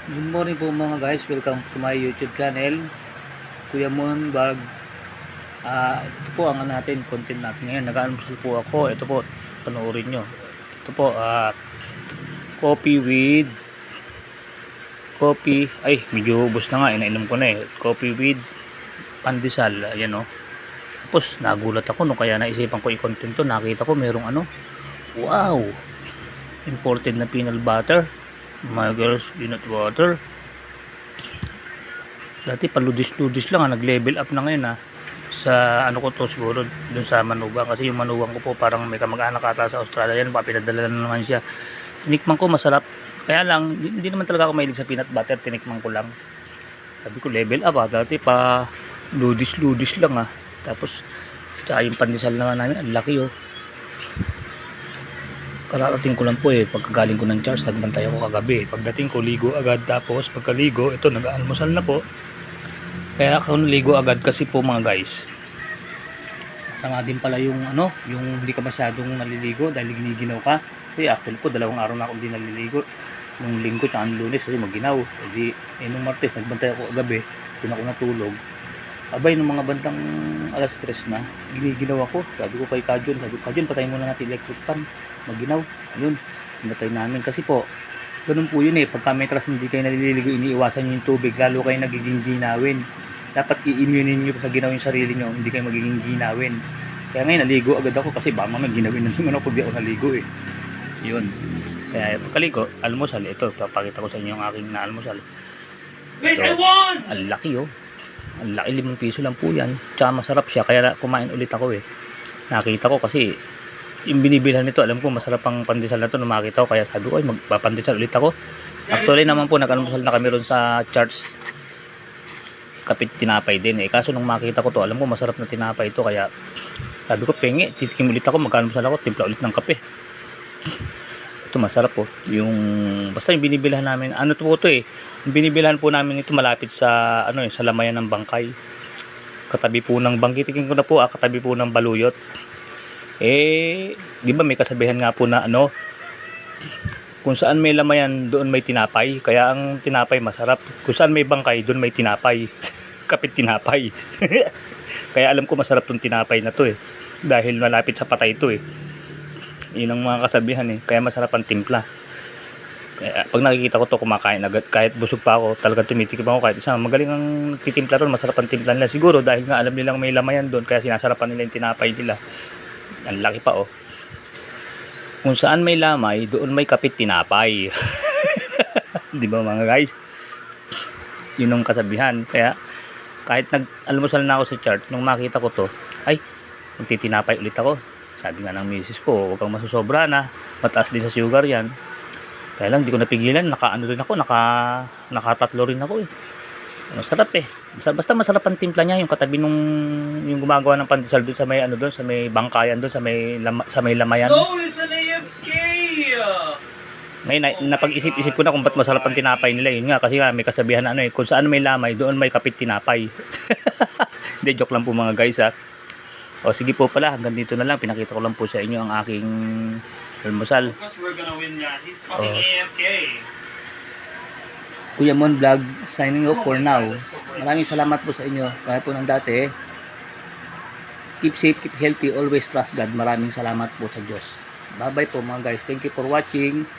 Good morning po mga guys, welcome to my YouTube channel, Kuya Mon Vlog. Ito po ang natin, content natin ngayon. Nag-almusal po ako. Ito po, panoorin nyo. Ito po, coffee with coffee, ay medyo ubos na nga, inainom ko na eh. Coffee with pandesal, ayan o. Tapos nagulat ako no, kaya naisipan ko i-content to. Nakita ko merong wow, imported na peanut butter, my girls peanut butter. Dati paludis-ludis lang, nag-level up na ngayon sa ano ko to, siguro dun sa manugang, kasi yung manugang ko po parang may kamag-anak ata sa Australia yan, pinadala na naman siya. Tinikman ko, masarap, kaya lang hindi naman talaga ako mahilig sa peanut butter. Tinikman ko lang, sabi ko level up dati pa ludis-ludis lang tapos tsaka yung pandesal na nga namin, ang laki kararating ko lang po pagkagaling ko ng church, nagbantay ako kagabi. Pagdating ko, ligo agad, tapos pagkaligo, ito nag-aalmusal na po. Kaya ako naligo agad kasi po mga guys, masama din pala yung yung hindi ka masyadong naliligo dahil giniginaw ka. Kasi actually po 2 araw na ako hindi naliligo, nung linggo tsaka ang Lunes kasi maginaw. Nung Martes nagbantay ako gabi, doon ako natulog. Abay nung mga bandang alas 3 na, giniginaw ako. Sabi ko kay Kajon, patayin muna natin electric fan, maginaw. Ayun, pinatay namin kasi po ganun po yun pagka may trust hindi kayo naliligo, iniiwasan nyo yung tubig, lalo kayo nagiging ginawin. Dapat i-immune nyo sa ginaw yung sarili nyo, hindi kayo magiging ginawin. Kaya ngayon naligo agad ako kasi baka mamaya ginawin na naman ako, di ako naligo yun. Kaya pagkaligo, almusal, ito papakita ko sa inyo yung aking naalmusal. Wait, I want! Ang laki ang laki, 5 piso lang po yan, tsaka masarap siya, kaya kumain ulit ako nakita ko kasi yung binibilhan nito, alam ko masarap ang pandesal na to nung makita ko, kaya sabi ko ay magpapandesal ulit ako. Actually naman po nag-almusal na kami ron sa church, kapit tinapay din kaso nung makita ko to, alam ko masarap na tinapay ito, kaya sabi ko pengi, titikim ulit ako, mag-almusal ako, timpla ulit ng kape. Ito masarap po, yung basta yung binibilhan namin, ano to po to yung binibilhan po namin ito malapit sa sa lamayan ng Bangkay, katabi po ng bangkitikin ko na po katabi po ng Baluyot. Di ba may kasabihan nga po na kung saan may lamayan doon may tinapay, kaya ang tinapay masarap. Kung saan may bangkay doon may tinapay. Kapit tinapay. Kaya alam ko masarap tong tinapay na to dahil malapit sa patay ito yun ang mga kasabihan kaya masarap ang timpla. Kaya pag nakikita ko to, kumakain agad kahit busog pa ako, talagang tumitikim ako kahit isa. Magaling ang titimpla ron, masarap ang timpla nila siguro dahil nga alam nilang may lamayan doon, kaya sinasarapan nila yung tinapay nila. Ang laki pa kung saan may lamay doon may kapit tinapay. Di ba mga guys, yun ang kasabihan. Kaya kahit nag-almusal na ako sa church, nung makita ko to, ay magtitinapay ulit ako. Sabi nga ng misis ko, huwag kang masusobra na, mataas din sa sugar yan. Kaya lang di ko napigilan, naka-3 rin ako masarap basta masarap ang timpla niya, yung katabi nung yung gumagawa ng pandesal doon sa may doon sa may bangkayan doon sa may lamayan. No, it's an AFK. Ngayon napag-isip-isip ko na kung ba't masarap ang tinapay nila. Yun nga kasi may kasabihan kung saan may lamay doon may kapit tinapay. Hindi, joke lang po mga guys sige po pala, hanggang dito na lang, pinakita ko lang po sa inyo ang aking almusal. Of course we're gonna win that. He's fucking AFK. Kuya Mon Vlog signing off for now. Maraming salamat po sa inyo. Kaya po ng dati, keep safe, keep healthy, always trust God. Maraming salamat po sa Diyos. Bye bye po mga guys. Thank you for watching.